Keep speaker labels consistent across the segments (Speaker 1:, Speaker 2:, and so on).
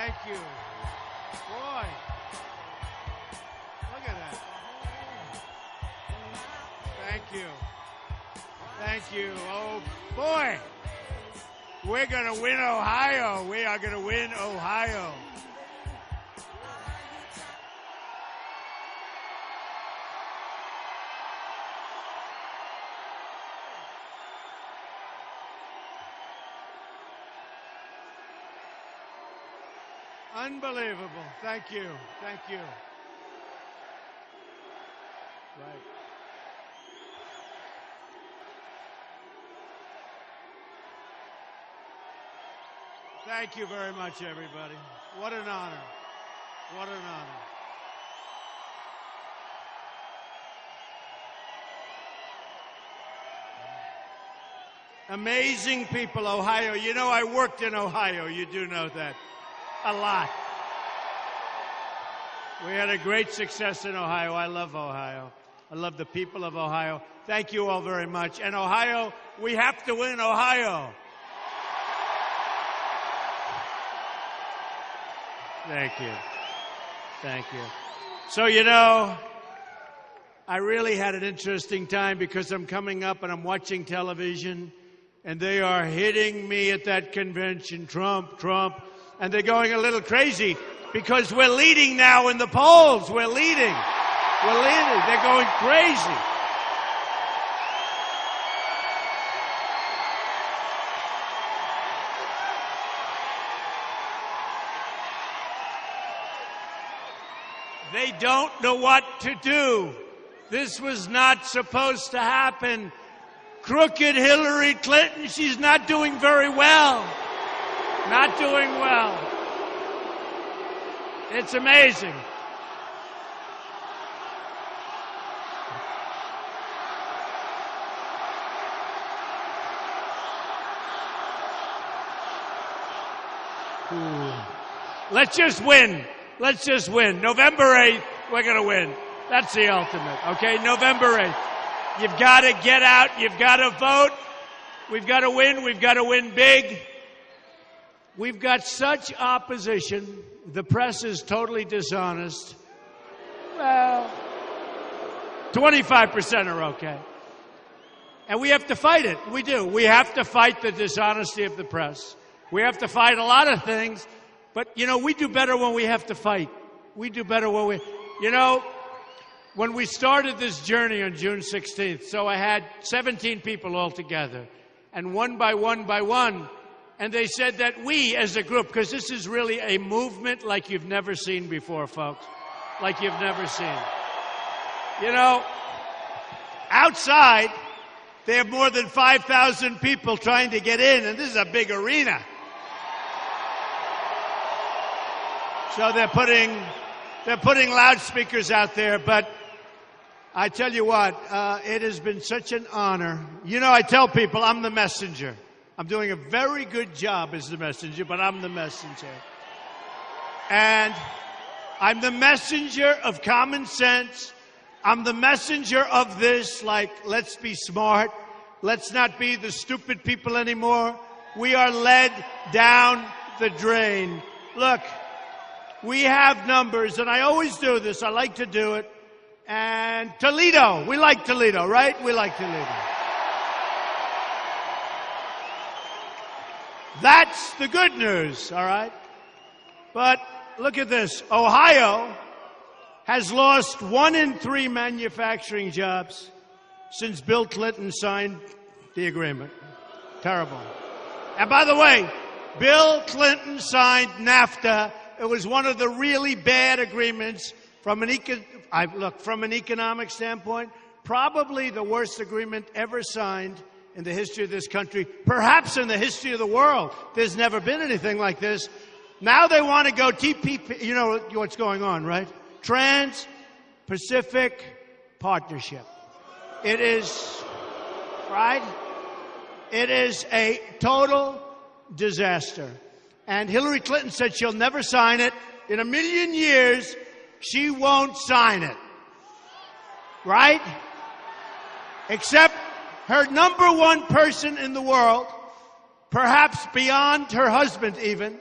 Speaker 1: Thank you. Boy. Look at that. Thank you. Thank you. Oh, boy. We're going to win Ohio. We are going to win Ohio. Unbelievable. Thank you. Thank you. Right. Thank you very much, everybody. What an honor. What an honor. Amazing people, Ohio. You know, I worked in Ohio. You do know that. A lot. We had a great success in Ohio. I love Ohio. I love the people of Ohio. Thank you all very much. And Ohio, we have to win Ohio. Thank you. Thank you. So, you know, I really had an interesting time because I'm coming up and I'm watching television and they are hitting me at that convention, Trump, Trump. And they're going a little crazy because we're leading now in the polls. We're leading. We're leading. They're going crazy. They don't know what to do. This was not supposed to happen. Crooked Hillary Clinton, she's not doing very well. Not doing well. It's amazing. Ooh. Let's just win. Let's just win. November 8th, we're going to win. That's the ultimate, okay? November 8th. You've got to get out. You've got to vote. We've got to win. We've got to win big. We've got such opposition. The press is totally dishonest. Well, 25% are okay. And we have to fight it. We do. We have to fight the dishonesty of the press. We have to fight a lot of things. But, you know, we do better when we have to fight. We do better when we... You know, when we started this journey on June 16th, so I had 17 people all together. And one by one, and they said that we as a group, because this is really a movement like you've never seen before, folks. Like you've never seen. You know, outside, they have more than 5,000 people trying to get in, and this is a big arena. So they're putting loudspeakers out there, but I tell you what, it has been such an honor. You know, I tell people I'm the messenger. I'm doing a very good job as the messenger, but I'm the messenger. And I'm the messenger of common sense. I'm the messenger of this, like, let's be smart. Let's not be the stupid people anymore. We are led down the drain. Look, we have numbers, and I always do this. I like to do it. And Toledo, we like Toledo, right? We like Toledo. That's the good news, all right? But look at this. Ohio has lost 1 in 3 manufacturing jobs since Bill Clinton signed the agreement. Terrible. And by the way, Bill Clinton signed NAFTA. It was one of the really bad agreements from an economic standpoint. Probably the worst agreement ever signed in the history of this country, perhaps in the history of the world. There's never been anything like this. Now they want to go TPP. You know what's going on, right? Trans-Pacific Partnership. It is, right? It is a total disaster. And Hillary Clinton said she'll never sign it. In a million years, she won't sign it. Right? Except her number one person in the world, perhaps beyond her husband even,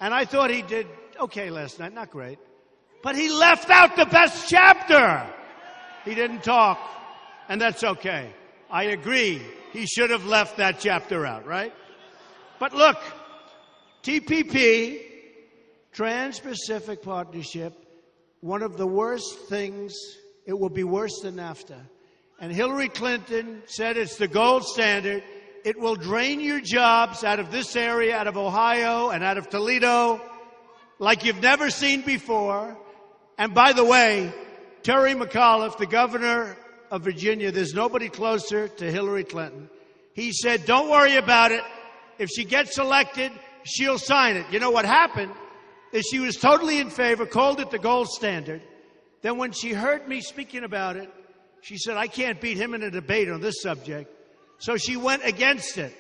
Speaker 1: And I thought he did okay last night, not great. But he left out the best chapter. He didn't talk, and that's okay. I agree. He should have left that chapter out, right? But look, TPP, Trans-Pacific Partnership, one of the worst things, it will be worse than NAFTA. And Hillary Clinton said it's the gold standard. It will drain your jobs out of this area, out of Ohio and out of Toledo, like you've never seen before. And by the way, Terry McAuliffe, the governor of Virginia, there's nobody closer to Hillary Clinton. He said, don't worry about it. If she gets elected, she'll sign it. You know what happened is she was totally in favor, called it the gold standard. Then when she heard me speaking about it, she said, I can't beat him in a debate on this subject. So she went against it.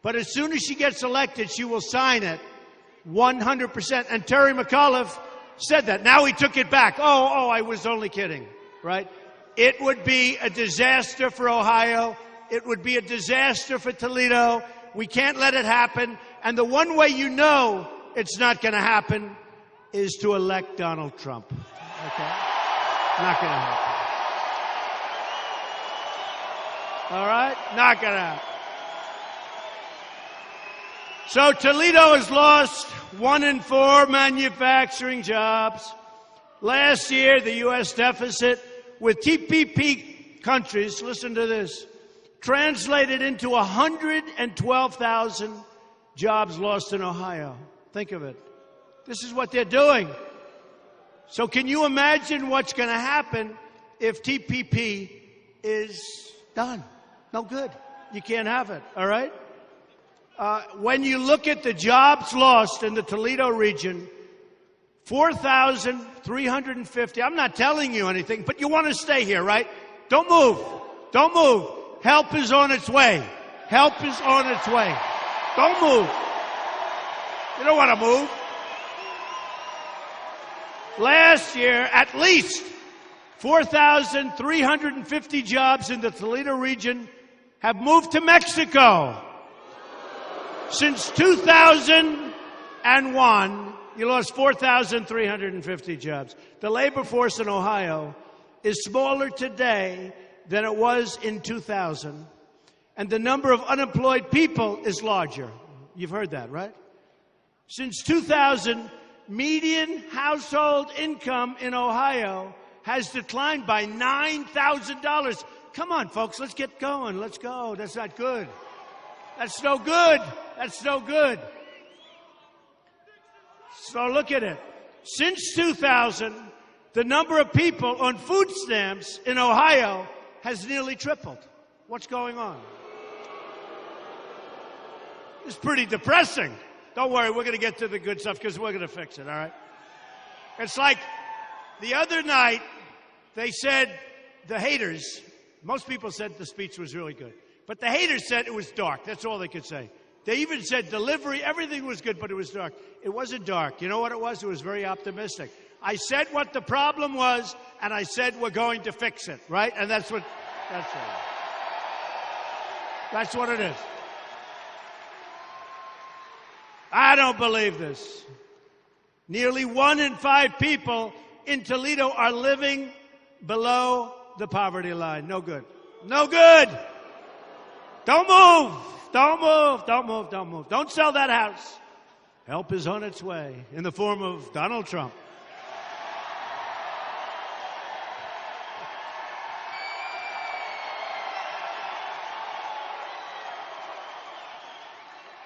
Speaker 1: But as soon as she gets elected, she will sign it 100%. And Terry McAuliffe said that. Now he took it back. Oh, I was only kidding, right? It would be a disaster for Ohio. It would be a disaster for Toledo. We can't let it happen. And the one way you know it's not going to happen is to elect Donald Trump. Okay? Not going to happen. All right? Not going to happen. So Toledo has lost 1 in 4 manufacturing jobs. Last year, the U.S. deficit with TPP countries, listen to this, translated into 112,000 jobs lost in Ohio. Think of it. This is what they're doing. So can you imagine what's going to happen if TPP is done? No good. You can't have it, all right? When you look at the jobs lost in the Toledo region, 4,350. I'm not telling you anything, but you want to stay here, right? Don't move. Don't move. Help is on its way. Help is on its way. Don't move. You don't want to move. Last year, at least 4,350 jobs in the Toledo region have moved to Mexico. Since 2001, you lost 4,350 jobs. The labor force in Ohio is smaller today than it was in 2000, and the number of unemployed people is larger. You've heard that, right? Since 2000, median household income in Ohio has declined by $9,000. Come on, folks, let's get going. Let's go. That's not good. That's no good. That's no good. So look at it. Since 2000, the number of people on food stamps in Ohio has nearly tripled. What's going on? It's pretty depressing. Don't worry, we're going to get to the good stuff because we're going to fix it, all right? It's like the other night, they said, the haters, most people said the speech was really good, but the haters said it was dark. That's all they could say. They even said delivery, everything was good, but it was dark. It wasn't dark. You know what it was? It was very optimistic. I said what the problem was, and I said we're going to fix it, right? And that's what it is. I don't believe this. Nearly 1 in 5 people in Toledo are living below the poverty line. No good. No good. Don't move. Don't move. Don't move. Don't move. Don't sell that house. Help is on its way in the form of Donald Trump.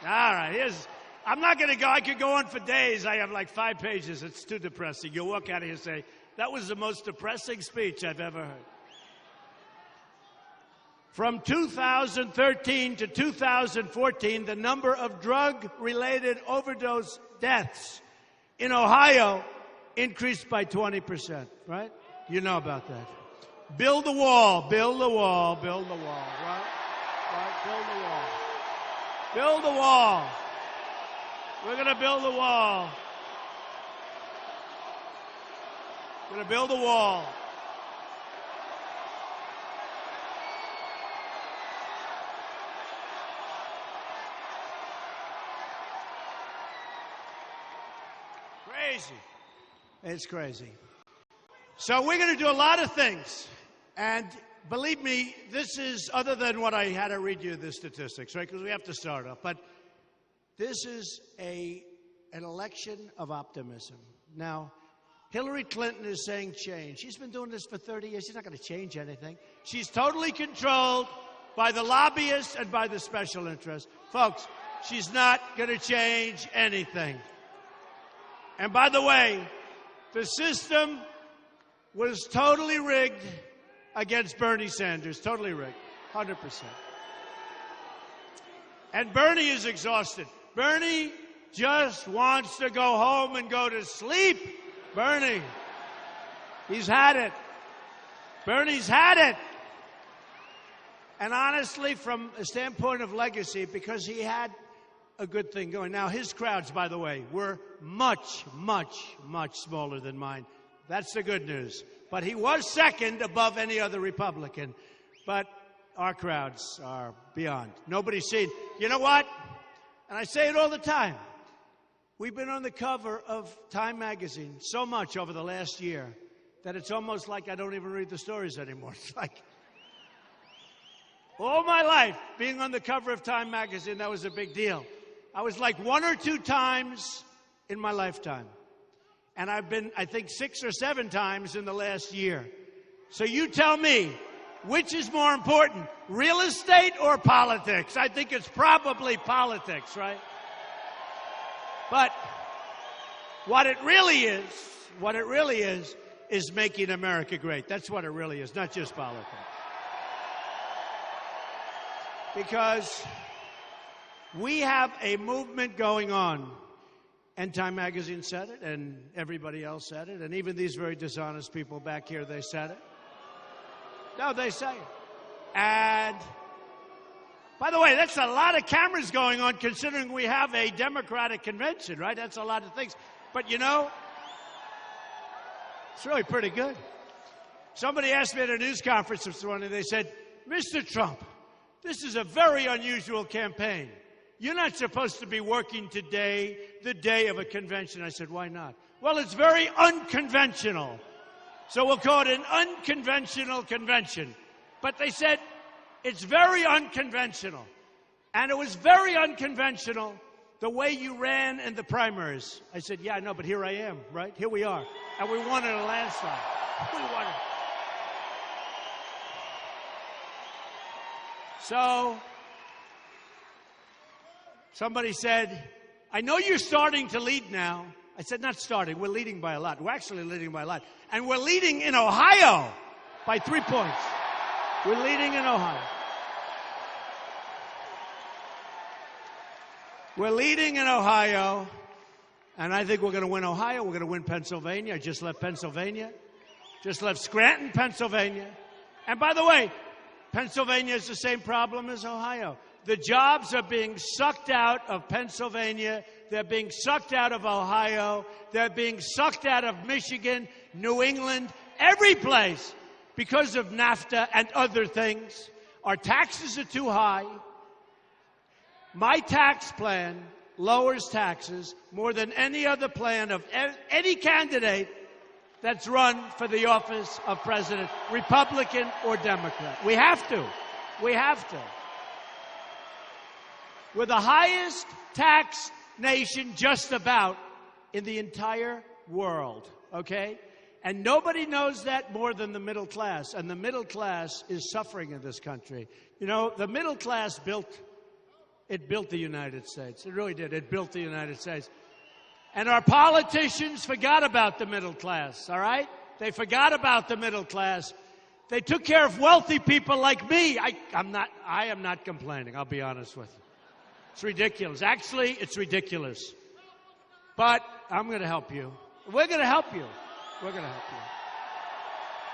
Speaker 1: All right, I'm not going to go. I could go on for days. I have like 5 pages. It's too depressing. You'll walk out of here and say, that was the most depressing speech I've ever heard. From 2013 to 2014, the number of drug-related overdose deaths in Ohio increased by 20%, right? You know about that. Build the wall, build the wall, build the wall, right? Right, build the wall. Build the wall. We're going to build the wall. We're going to build a wall. Crazy. It's crazy. So we're going to do a lot of things. And believe me, this is, other than what I had to read you the statistics, right? Because we have to start off. But this is an election of optimism. Now, Hillary Clinton is saying change. She's been doing this for 30 years. She's not going to change anything. She's totally controlled by the lobbyists and by the special interests. Folks, she's not going to change anything. And by the way, the system was totally rigged against Bernie Sanders. Totally rigged. 100%. And Bernie is exhausted. Bernie just wants to go home and go to sleep. Bernie. He's had it. Bernie's had it. And honestly, from a standpoint of legacy, because he had a good thing going. Now, his crowds, by the way, were much, much, much smaller than mine. That's the good news. But he was second above any other Republican. But our crowds are beyond. Nobody's seen. You know what? And I say it all the time. We've been on the cover of Time magazine so much over the last year that it's almost like I don't even read the stories anymore. It's like all my life being on the cover of Time magazine, that was a big deal. I was like 1 or 2 times in my lifetime. And I've been, I think, 6 or 7 times in the last year. So you tell me, which is more important, real estate or politics? I think it's probably politics, right? But what it really is making America great. That's what it really is, not just politics. Because we have a movement going on. And Time magazine said it, and everybody else said it, and even these very dishonest people back here, they said it. No, they say it. And by the way, that's a lot of cameras going on considering we have a Democratic convention, right? That's a lot of things. But you know, it's really pretty good. Somebody asked me at a news conference this morning, they said, Mr. Trump, this is a very unusual campaign. You're not supposed to be working today, the day of a convention. I said, why not? Well, it's very unconventional. So we'll call it an unconventional convention. But they said, it's very unconventional. And it was very unconventional the way you ran in the primaries. I said, yeah, I know, but here I am, right? Here we are. And we won in a landslide. We won it. So somebody said, I know you're starting to lead now. I said, not starting. We're leading by a lot. We're actually leading by a lot. And we're leading in Ohio by 3 points. We're leading in Ohio. We're leading in Ohio. And I think we're going to win Ohio. We're going to win Pennsylvania. I just left Pennsylvania. Just left Scranton, Pennsylvania. And by the way, Pennsylvania has the same problem as Ohio. The jobs are being sucked out of Pennsylvania. They're being sucked out of Ohio. They're being sucked out of Michigan, New England, every place because of NAFTA and other things. Our taxes are too high. My tax plan lowers taxes more than any other plan of any candidate that's run for the office of president, Republican or Democrat. We have to. We have to. We're the highest tax nation just about in the entire world, okay? And nobody knows that more than the middle class. And the middle class is suffering in this country. You know, the middle class built the United States. It really did. It built the United States. And our politicians forgot about the middle class, all right? They forgot about the middle class. They took care of wealthy people like me. I am not complaining, I'll be honest with you. It's ridiculous. Actually, it's ridiculous. But I'm going to help you. We're going to help you. We're going to help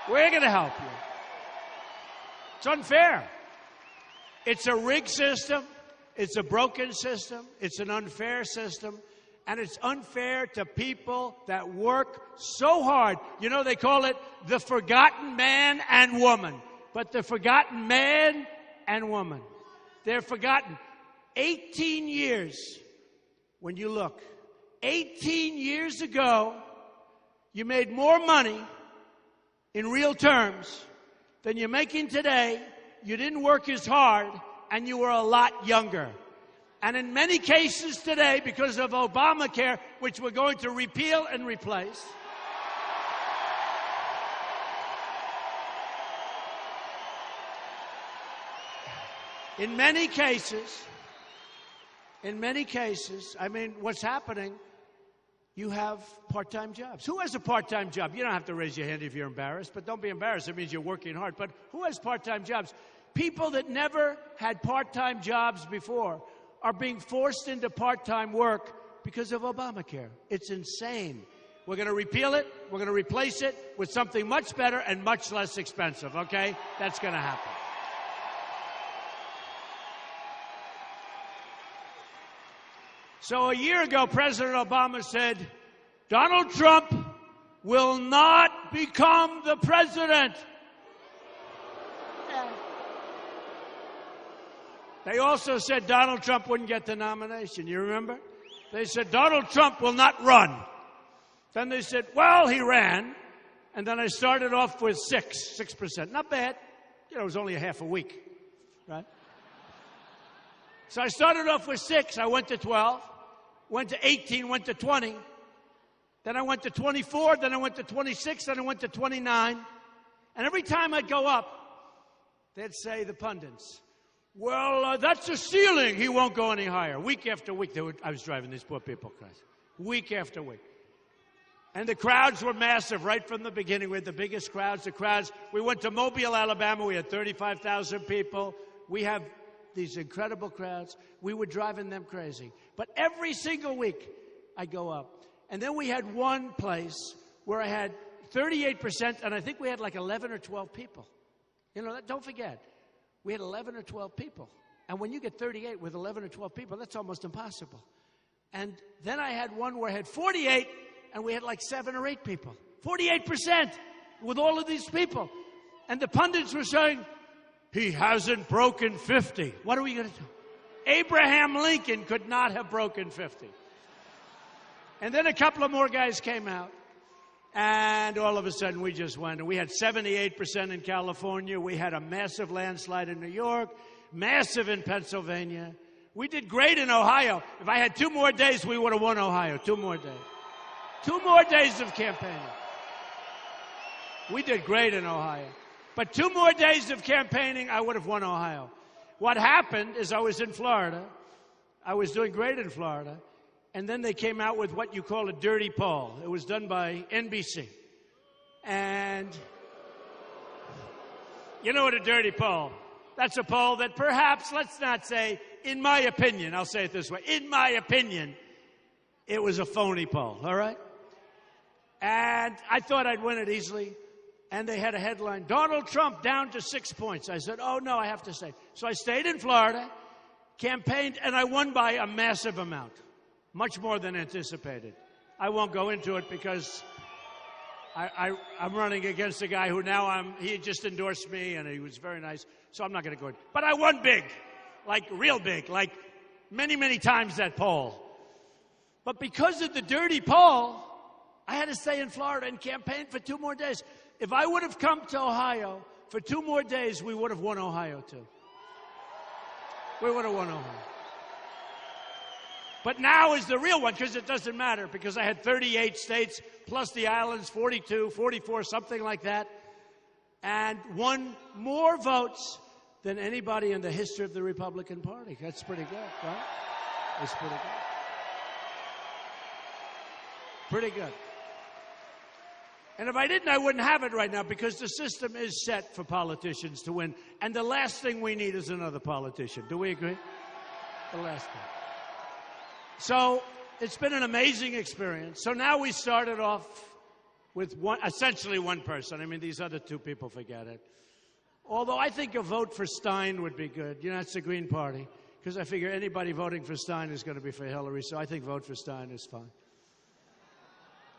Speaker 1: you. We're going to help you. It's unfair. It's a rigged system. It's a broken system. It's an unfair system. And it's unfair to people that work so hard. You know, they call it the forgotten man and woman. But the forgotten man and woman, they're forgotten. 18 years, when you look, 18 years ago, you made more money in real terms than you're making today. You didn't work as hard, and you were a lot younger. And in many cases today, because of Obamacare, which we're going to repeal and replace, in many cases, I mean, what's happening, you have part-time jobs. Who has a part-time job? You don't have to raise your hand if you're embarrassed, but don't be embarrassed. It means you're working hard. But who has part-time jobs? People that never had part-time jobs before are being forced into part-time work because of Obamacare. It's insane. We're going to repeal it. We're going to replace it with something much better and much less expensive, okay? That's going to happen. So a year ago, President Obama said, Donald Trump will not become the president. They also said Donald Trump wouldn't get the nomination. You remember? They said Donald Trump will not run. Then they said, well, he ran. And then I started off with 6%. Not bad. You know, it was only a half a week, right? So I started off with 6. I went to 12. Went to 18, went to 20. Then I went to 24, then I went to 26, then I went to 29. And every time I'd go up, they'd say, the pundits, well, that's a ceiling. He won't go any higher. Week after week, I was driving these poor people crazy. Week after week. And the crowds were massive right from the beginning. We had the biggest crowds. We went to Mobile, Alabama. We had 35,000 people. We have these incredible crowds. We were driving them crazy. But every single week, I go up. And then we had one place where I had 38%, and I think we had like 11 or 12 people. You know, don't forget, we had 11 or 12 people. And when you get 38 with 11 or 12 people, that's almost impossible. And then I had one where I had 48, and we had like 7 or 8 people. 48% with all of these people. And the pundits were saying, he hasn't broken 50. What are we going to do? Abraham Lincoln could not have broken 50. And then a couple of more guys came out. And all of a sudden, we just went. And we had 78% in California. We had a massive landslide in New York, massive in Pennsylvania. We did great in Ohio. If I had 2 more days, we would have won Ohio. 2 more days. 2 more days of campaigning. We did great in Ohio. But 2 more days of campaigning, I would have won Ohio. What happened is I was in Florida. I was doing great in Florida. And then they came out with what you call a dirty poll. It was done by NBC. And you know what a dirty poll? That's a poll that perhaps, let's not say, in my opinion, I'll say it this way, in my opinion, it was a phony poll, all right? And I thought I'd win it easily. And they had a headline, Donald Trump down to 6 points. I said, oh, no, I have to stay. So I stayed in Florida, campaigned, and I won by a massive amount, much more than anticipated. I won't go into it because I'm running against a guy who he just endorsed me, and he was very nice, so I'm not going to go in. But I won big, like real big, like many, many times that poll. But because of the dirty poll, I had to stay in Florida and campaign for 2 more days. If I would have come to Ohio for 2 more days, we would have won Ohio, too. We would have won Ohio. But now is the real one, because it doesn't matter, because I had 38 states, plus the islands, 42, 44, something like that, and won more votes than anybody in the history of the Republican Party. That's pretty good, right? That's pretty good. Pretty good. And if I didn't, I wouldn't have it right now, because the system is set for politicians to win. And the last thing we need is another politician. Do we agree? The last thing. So it's been an amazing experience. So now we started off with essentially one person. I mean, these other 2 people, forget it. Although I think a vote for Stein would be good. You know, it's the Green Party. Because I figure anybody voting for Stein is going to be for Hillary. So I think vote for Stein is fine.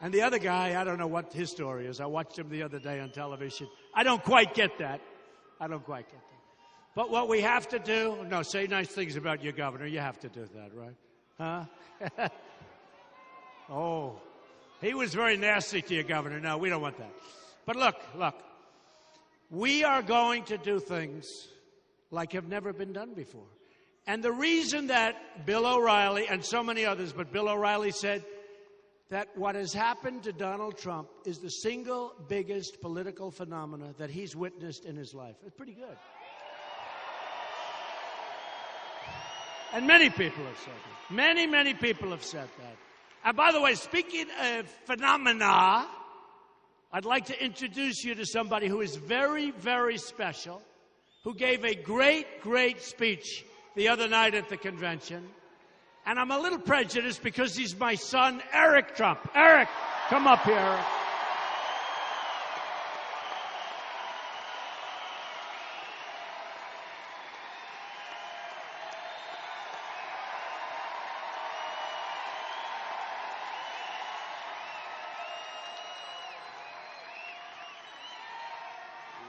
Speaker 1: And the other guy, I don't know what his story is. I watched him the other day on television. I don't quite get that. But what we have to do, say nice things about your governor. You have to do that, right? Huh? Oh, he was very nasty to you, Governor. No, we don't want that. But look, we are going to do things like have never been done before. And the reason that Bill O'Reilly and so many others, but Bill O'Reilly said that what has happened to Donald Trump is the single biggest political phenomena that he's witnessed in his life. It's pretty good. And many people have said that. Many people have said that. And by the way, speaking of phenomena, I'd like to introduce you to somebody who is very, very special, who gave a great speech the other night at the convention. And I'm a little prejudiced because he's my son, Eric Trump. Eric, come up here, Eric.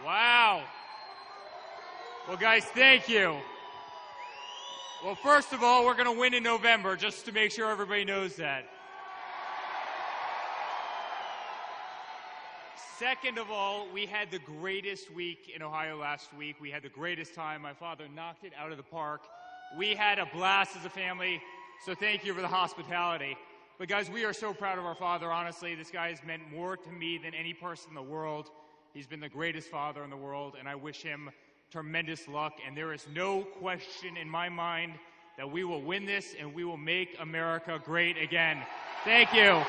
Speaker 2: Wow. Well, guys, thank you. Well, first of all, we're going to win in November, just to make sure everybody knows that. Second of all, we had the greatest week in Ohio last week. We had the greatest time. My father knocked it out of the park. We had a blast as a family, so thank you for the hospitality. But guys, we are so proud of our father, honestly. This guy has meant more to me than any person in the world. He's been the greatest father in the world, and I wish him tremendous luck. And there is no question in my mind that we will win this and we will make America great again. Thank you.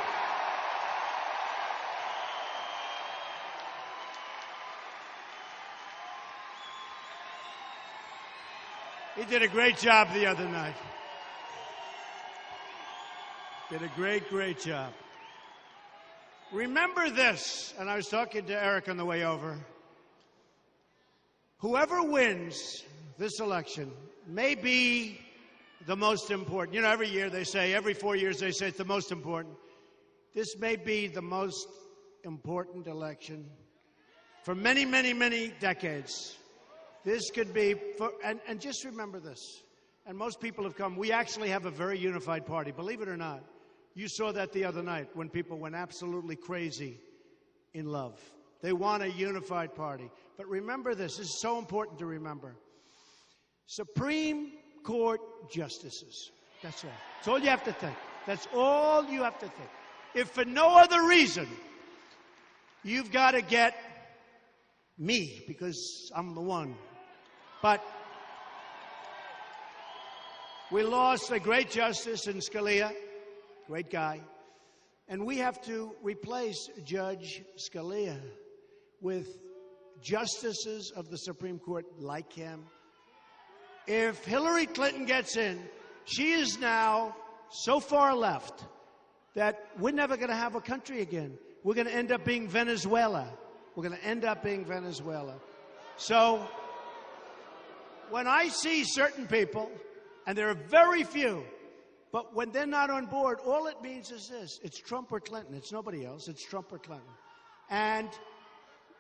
Speaker 1: He did a great job the other night. Did a great job. Remember this, and I was talking to Eric on the way over. Whoever wins this election may be the most important. You know, every year they say, every 4 years they say it's the most important. This may be the most important election for many decades. This could be, and just remember this, and most people have come, we actually have a very unified party, believe it or not. You saw that the other night when people went absolutely crazy in love. They want a unified party. But remember this is so important to remember. Supreme Court justices. That's all. That's all you have to think. That's all you have to think. If for no other reason, you've got to get me, because I'm the one. But we lost a great justice in Scalia, great guy, and we have to replace Judge Scalia with justices of the Supreme Court like him. If Hillary Clinton gets in, she is now so far left that we're never going to have a country again. We're going to end up being Venezuela. We're going to end up being Venezuela. So when I see certain people, and there are very few, but when they're not on board, all it means is this. It's Trump or Clinton. It's nobody else. It's Trump or Clinton. And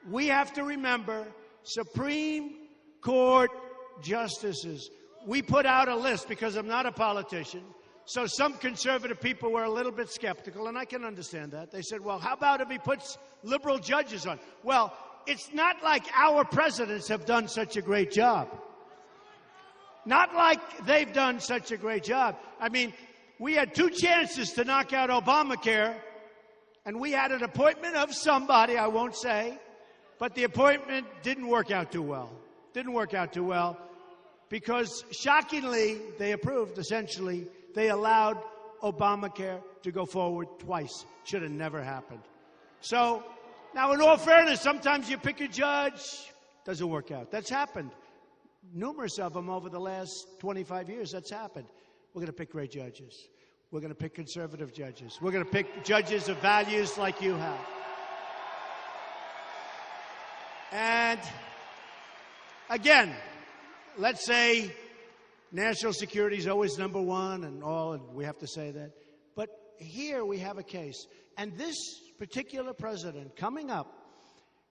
Speaker 1: we have to remember Supreme Court justices. We put out a list because I'm not a politician. So some conservative people were a little bit skeptical, and I can understand that. They said, well, how about if he puts liberal judges on? Well, it's not like our presidents have done such a great job. Not like they've done such a great job. I mean, we had 2 chances to knock out Obamacare, and we had an appointment of somebody, I won't say, but the appointment didn't work out too well. Didn't work out too well because, shockingly, they approved, essentially, they allowed Obamacare to go forward twice. Should have never happened. So, now in all fairness, sometimes you pick a judge, doesn't work out. That's happened. Numerous of them over the last 25 years, that's happened. We're going to pick great judges. We're going to pick conservative judges. We're going to pick judges of values like you have. And again, let's say national security is always number one and all, and we have to say that. But here we have a case. And this particular president coming up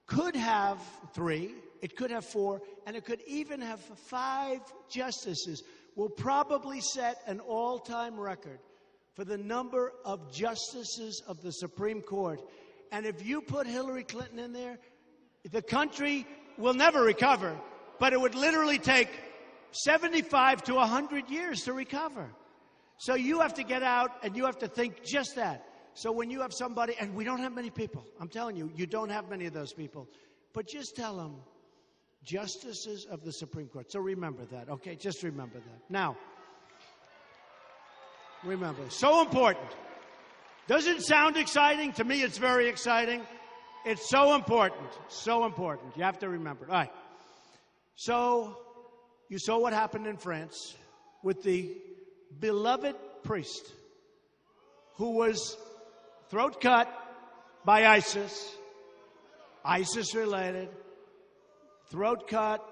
Speaker 1: could have 3, it could have 4, and it could even have 5 justices. Will probably set an all-time record for the number of justices of the Supreme Court. And if you put Hillary Clinton in there, the country will never recover, but it would literally take 75 to 100 years to recover. So you have to get out and you have to think just that. So when you have somebody, and we don't have many people, I'm telling you, you don't have many of those people, but just tell them, justices of the Supreme Court. So remember that, okay? Just remember that. Now, remember, so important. Doesn't sound exciting? To me, it's very exciting. It's so important, so important. You have to remember. All right. So you saw what happened in France with the beloved priest who was throat cut by ISIS, ISIS-related, throat cut.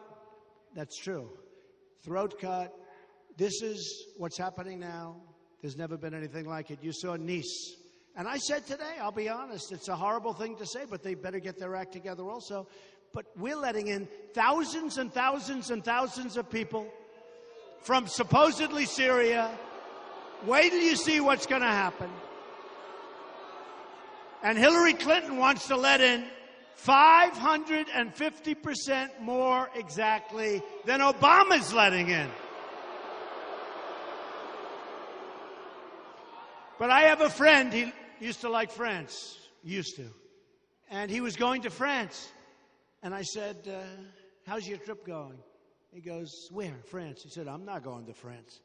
Speaker 1: That's true. Throat cut. This is what's happening now. There's never been anything like it. You saw Nice. And I said today, I'll be honest, it's a horrible thing to say, but they better get their act together also. But we're letting in thousands and thousands and thousands of people from supposedly Syria. Wait till you see what's going to happen. And Hillary Clinton wants to let in 550% more exactly than Obama's letting in. But I have a friend, he used to like France, and he was going to France. And I said, how's your trip going? He goes, where? France. He said, I'm not going to France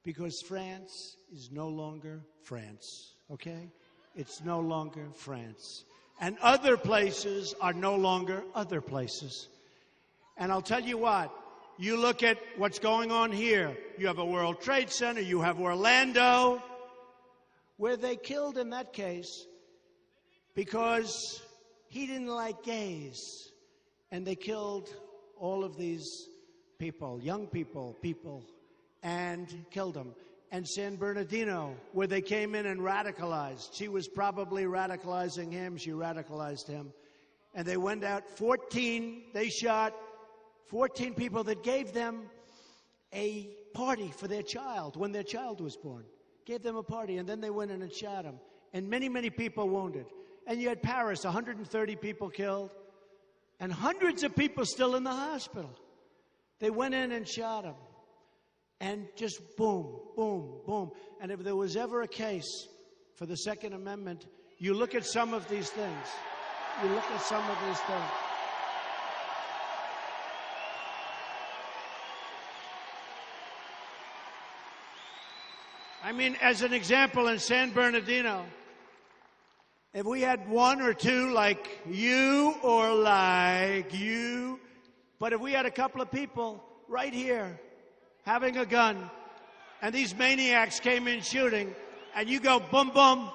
Speaker 1: because France is no longer France, okay? It's no longer France. And other places are no longer other places. And I'll tell you what, you look at what's going on here. You have a World Trade Center, you have Orlando, where they killed in that case because he didn't like gays. And they killed all of these people, young people, and killed them. And San Bernardino, where they came in and radicalized. She was probably radicalizing him. She radicalized him. And they went out, they shot 14 people that gave them a party for their child when their child was born. Gave them a party, and then they went in and shot him. And many, many people wounded. And you had Paris, 130 people killed, and hundreds of people still in the hospital. They went in and shot him. And just boom, boom, boom. And if there was ever a case for the Second Amendment, you look at some of these things. You look at some of these things. I mean, as an example, in San Bernardino, if we had one or two like you or like you, but if we had a couple of people right here having a gun, and these maniacs came in shooting, and you go boom, boom.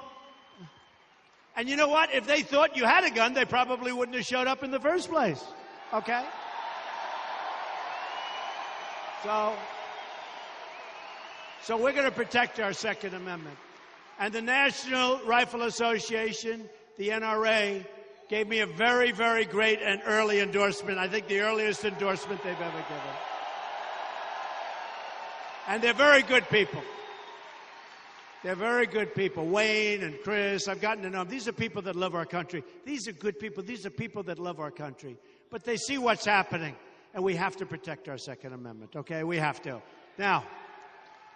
Speaker 1: And you know what? If they thought you had a gun, they probably wouldn't have showed up in the first place. Okay? So we're going to protect our Second Amendment. And the National Rifle Association, the NRA, gave me a very, very great and early endorsement. I think the earliest endorsement they've ever given. And they're very good people. They're very good people. Wayne and Chris, I've gotten to know them. These are people that love our country. These are good people. These are people that love our country. But they see what's happening, and we have to protect our Second Amendment, okay? We have to. Now,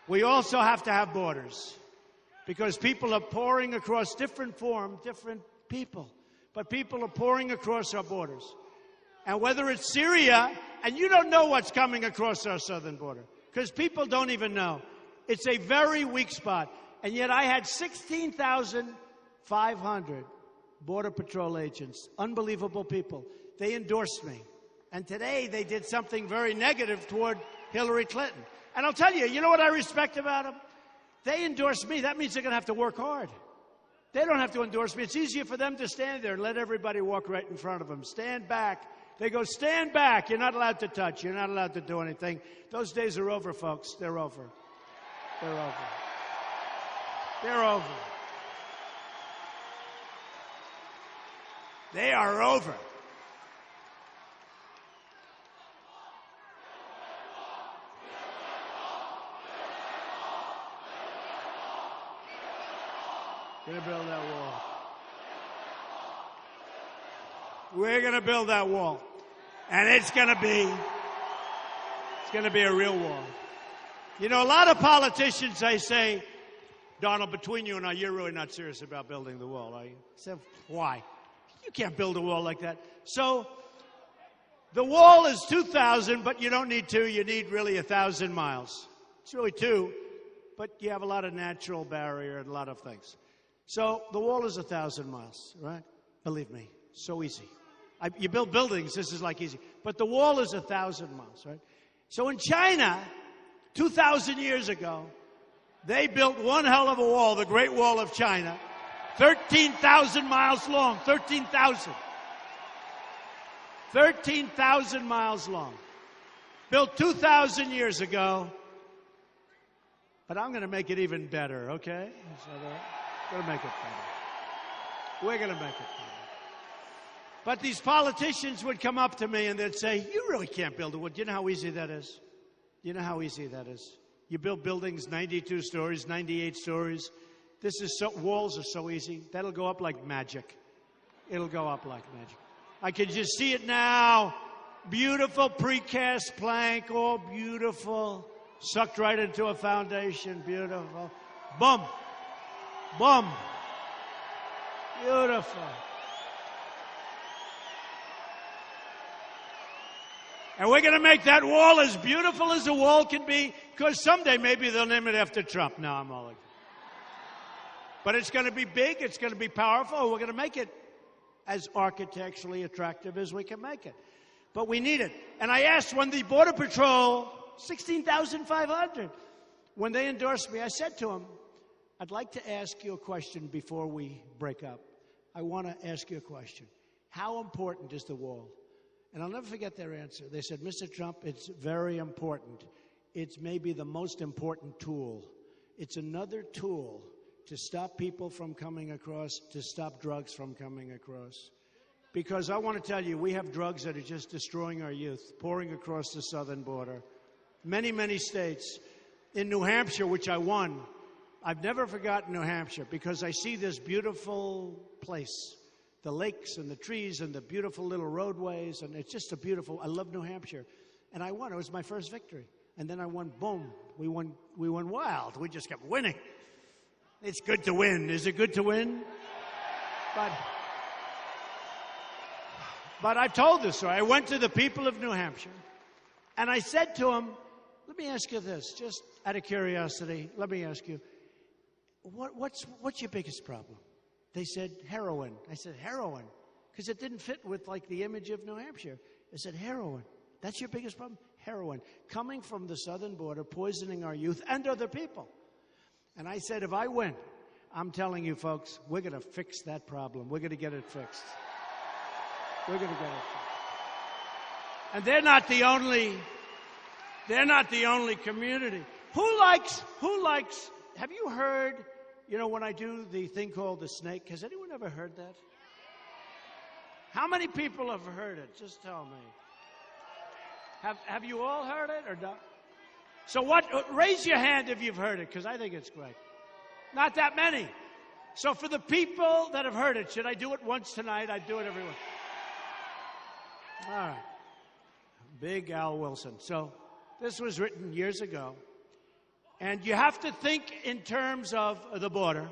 Speaker 1: we also have to have borders because people are pouring across different people. But people are pouring across our borders. And whether it's Syria, and you don't know what's coming across our southern border, because people don't even know. It's a very weak spot. And yet I had 16,500 Border Patrol agents, unbelievable people. They endorsed me. And today they did something very negative toward Hillary Clinton. And I'll tell you, you know what I respect about them? They endorsed me. That means they're going to have to work hard. They don't have to endorse me. It's easier for them to stand there and let everybody walk right in front of them. Stand back. They go, stand back. You're not allowed to touch. You're not allowed to do anything. Those days are over, folks. They're over. They're over. They're over. They are over. We're going to build that wall. We're going to build that wall. And it's going to be a real wall. You know, a lot of politicians, they say, Donald, between you and I, you're really not serious about building the wall, are you? I said, why? You can't build a wall like that. So the wall is 2,000, but you don't need 2. You need really 1,000 miles. It's really 2, but you have a lot of natural barrier and a lot of things. So the wall is 1,000 miles, right? Believe me, so easy. You build buildings, this is like easy. But the wall is 1,000 miles, right? So in China, 2,000 years ago, they built one hell of a wall, the Great Wall of China, 13,000 miles long, 13,000. 13,000 miles long. Built 2,000 years ago, but I'm going to make it even better, okay? We're going to make it better. We're going to make it better. But these politicians would come up to me and they'd say, you really can't build a wall. Do you know how easy that is? Do you know how easy that is? You build buildings 92 stories, 98 stories. Walls are so easy. That'll go up like magic. It'll go up like magic. I can just see it now. Beautiful precast plank, all beautiful. Sucked right into a foundation, beautiful. Boom. Boom. Beautiful. And we're going to make that wall as beautiful as a wall can be, because someday maybe they'll name it after Trump. No, I'm all like, but it's going to be big, it's going to be powerful, we're going to make it as architecturally attractive as we can make it. But we need it. And I asked when the Border Patrol, 16,500, when they endorsed me, I said to them, I'd like to ask you a question before we break up. I want to ask you a question. How important is the wall? And I'll never forget their answer. They said, Mr. Trump, it's very important. It's maybe the most important tool. It's another tool to stop people from coming across, to stop drugs from coming across. Because I want to tell you, we have drugs that are just destroying our youth, pouring across the southern border. Many, many states. In New Hampshire, which I won, I've never forgotten New Hampshire, because I see this beautiful place. The lakes and the trees and the beautiful little roadways, and it's just I love New Hampshire. And I won. It was my first victory. And then I won, boom. We won wild. We just kept winning. It's good to win. Is it good to win? But I've told this story. I went to the people of New Hampshire, and I said to them, let me ask you this, just out of curiosity, let me ask you, what's your biggest problem? They said, heroin. I said, heroin? Because it didn't fit with, like, the image of New Hampshire. I said, heroin. That's your biggest problem? Heroin. Coming from the southern border, poisoning our youth and other people. And I said, if I win, I'm telling you, folks, we're going to fix that problem. We're going to get it fixed. We're going to get it fixed. And they're not the only community. Who likes, have you heard, you know, when I do the thing called the snake, has anyone ever heard that? How many people have heard it? Just tell me. Have you all heard it or not? So raise your hand if you've heard it, because I think it's great. Not that many. So for the people that have heard it, should I do it once tonight? I'd do it every week. All right. Big Al Wilson. So this was written years ago. And you have to think in terms of the border.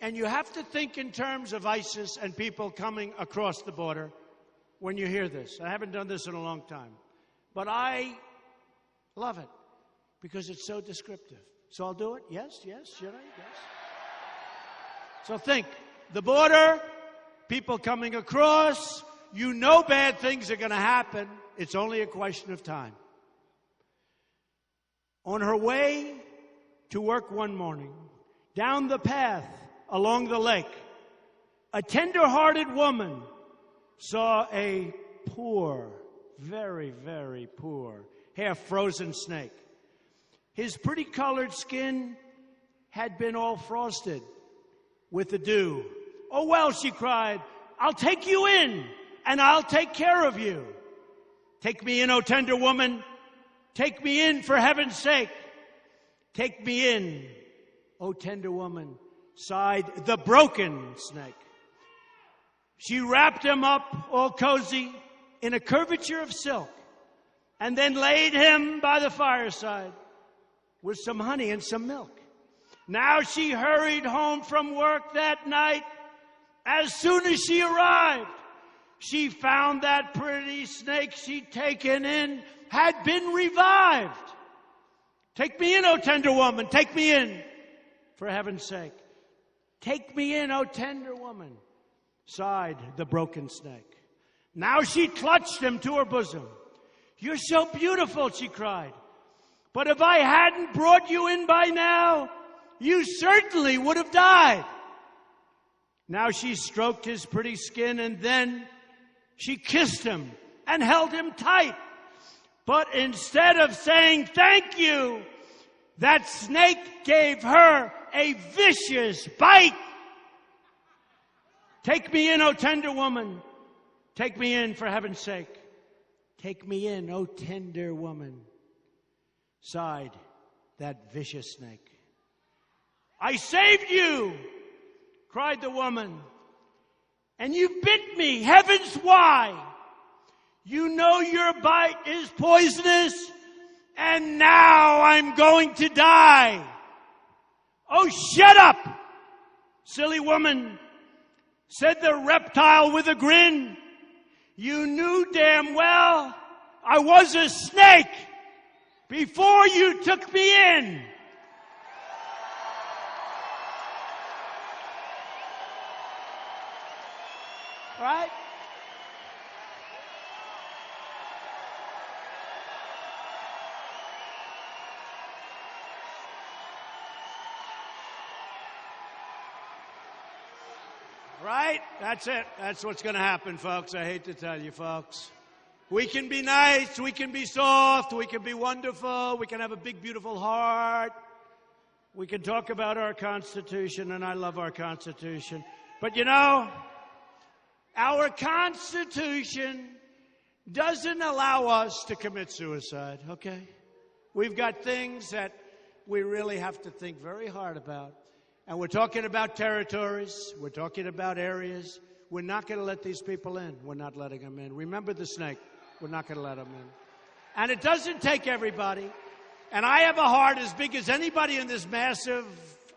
Speaker 1: And you have to think in terms of ISIS and people coming across the border when you hear this. I haven't done this in a long time. But I love it because it's so descriptive. So I'll do it? Yes? Should I? Yes. So think. The border, people coming across, you know bad things are going to happen. It's only a question of time. On her way to work one morning, down the path along the lake, a tender-hearted woman saw a poor, very, very poor, half-frozen snake. His pretty-colored skin had been all frosted with the dew. Oh, well, she cried, I'll take you in, and I'll take care of you. Take me in, oh tender woman. Take me in, for heaven's sake. Take me in, oh tender woman. sighed the broken snake. She wrapped him up all cozy in a curvature of silk and then laid him by the fireside with some honey and some milk. Now she hurried home from work that night. As soon as she arrived, she found that pretty snake she'd taken in had been revived. Take me in, O tender woman, take me in, for heaven's sake. Take me in, O tender woman, sighed the broken snake. Now she clutched him to her bosom. You're so beautiful, she cried. But if I hadn't brought you in by now, you certainly would have died. Now she stroked his pretty skin and then she kissed him and held him tight. But instead of saying thank you, that snake gave her a vicious bite. Take me in, O tender woman. Take me in, for heaven's sake. Take me in, O tender woman, sighed that vicious snake. I saved you, cried the woman, and you bit me. Heavens, why? You know your bite is poisonous, and now I'm going to die. Oh, shut up, silly woman, said the reptile with a grin. You knew damn well I was a snake before you took me in. Right? Right? That's it. That's what's going to happen, folks. I hate to tell you, folks. We can be nice. We can be soft. We can be wonderful. We can have a big, beautiful heart. We can talk about our Constitution, and I love our Constitution. But you know, our Constitution doesn't allow us to commit suicide, okay? We've got things that we really have to think very hard about. And we're talking about territories. We're talking about areas. We're not going to let these people in. We're not letting them in. Remember the snake. We're not going to let them in. And it doesn't take everybody. And I have a heart as big as anybody in this massive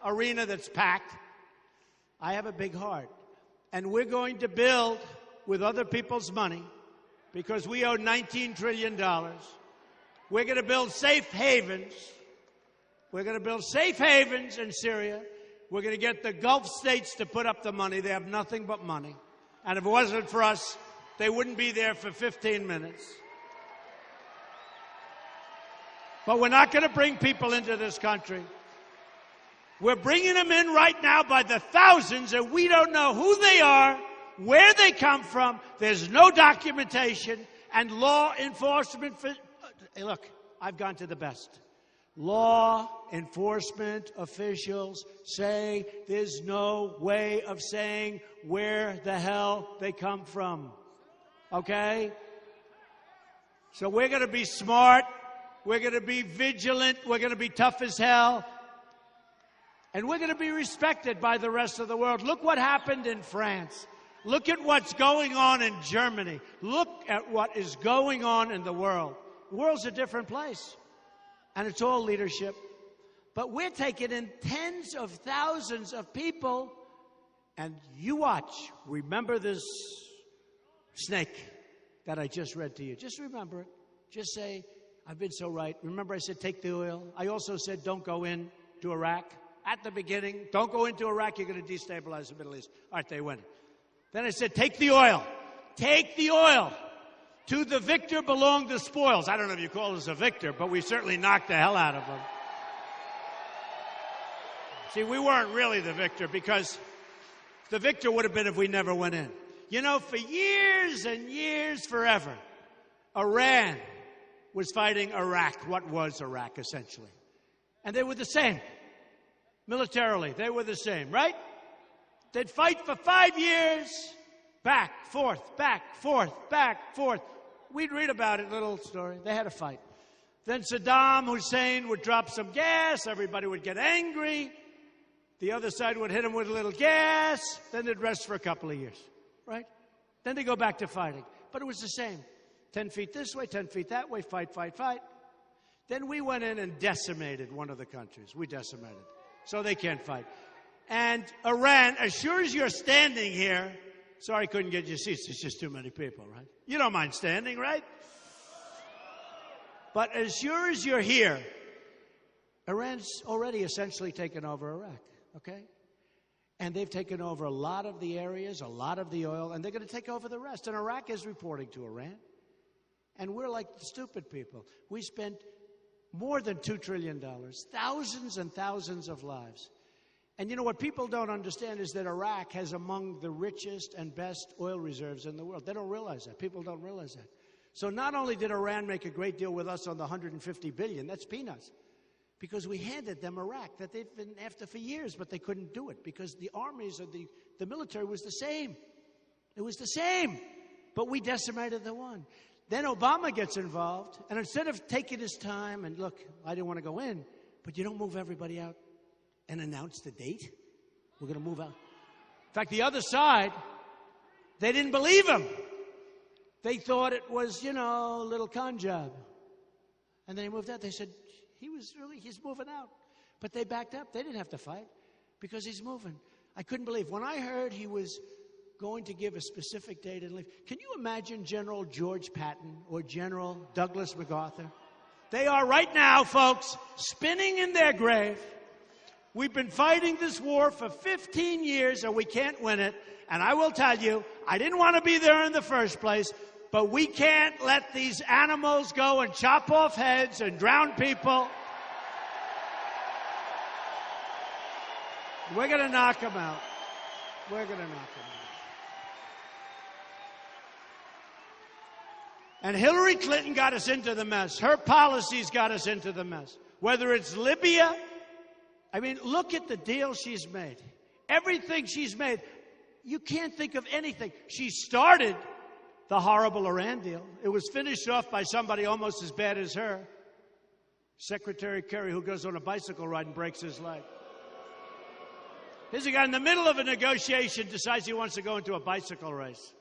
Speaker 1: arena that's packed. I have a big heart. And we're going to build with other people's money because we owe $19 trillion. We're going to build safe havens. We're going to build safe havens in Syria. We're going to get the Gulf states to put up the money. They have nothing but money. And if it wasn't for us, they wouldn't be there for 15 minutes. But we're not going to bring people into this country. We're bringing them in right now by the thousands, and we don't know who they are, where they come from. There's no documentation, and law enforcement... Hey, look, I've gone to the best. Law enforcement officials say there's no way of saying where the hell they come from. Okay? So we're going to be smart. We're going to be vigilant. We're going to be tough as hell. And we're going to be respected by the rest of the world. Look what happened in France. Look at what's going on in Germany. Look at what is going on in the world. The world's a different place. And it's all leadership. But we're taking in tens of thousands of people. And you watch. Remember this snake that I just read to you. Just remember it. Just say, I've been so right. Remember I said take the oil. I also said don't go in to Iraq. At the beginning, don't go into Iraq. You're going to destabilize the Middle East. All right, they win. Then I said take the oil. Take the oil. To the victor belong the spoils. I don't know if you call us a victor, but we certainly knocked the hell out of them. See, we weren't really the victor because the victor would have been if we never went in. You know, for years and years, forever, Iran was fighting Iraq, what was Iraq, essentially. And they were the same. Militarily, they were the same, right? They'd fight for 5 years, back, forth, back, forth, back, forth. We'd read about it, little story. They had a fight. Then Saddam Hussein would drop some gas. Everybody would get angry. The other side would hit them with a little gas, then they'd rest for a couple of years, right? Then they go back to fighting. But it was the same. 10 feet this way, 10 feet that way, fight, fight, fight. Then we went in and decimated one of the countries. We decimated. So they can't fight. And Iran, as sure as you're standing here, sorry, couldn't get your seats. There's just too many people, right? You don't mind standing, right? But as sure as you're here, Iran's already essentially taken over Iraq, okay? And they've taken over a lot of the areas, a lot of the oil, and they're going to take over the rest. And Iraq is reporting to Iran. And we're like the stupid people. We spent more than $2 trillion, thousands and thousands of lives. And you know what people don't understand is that Iraq has among the richest and best oil reserves in the world. They don't realize that. People don't realize that. So not only did Iran make a great deal with us on the $150 billion, that's peanuts, because we handed them Iraq that they've been after for years, but they couldn't do it because the armies or the military was the same. It was the same, but we decimated the one. Then Obama gets involved, and instead of taking his time and, look, I didn't want to go in, but you don't move everybody out and announce the date. We're going to move out. In fact, the other side, they didn't believe him. They thought it was, a little con job. And then he moved out. They said, he's moving out. But they backed up. They didn't have to fight because he's moving. I couldn't believe. When I heard he was going to give a specific date and leave, can you imagine General George Patton or General Douglas MacArthur? They are right now, folks, spinning in their grave. We've been fighting this war for 15 years and we can't win it. And I will tell you, I didn't want to be there in the first place, but we can't let these animals go and chop off heads and drown people. We're going to knock them out. We're going to knock them out. And Hillary Clinton got us into the mess. Her policies got us into the mess. Whether it's Libya, I mean, look at the deal she's made. Everything she's made. You can't think of anything. She started the horrible Iran deal. It was finished off by somebody almost as bad as her. Secretary Kerry, who goes on a bicycle ride and breaks his leg. Here's a guy in the middle of a negotiation decides he wants to go into a bicycle race.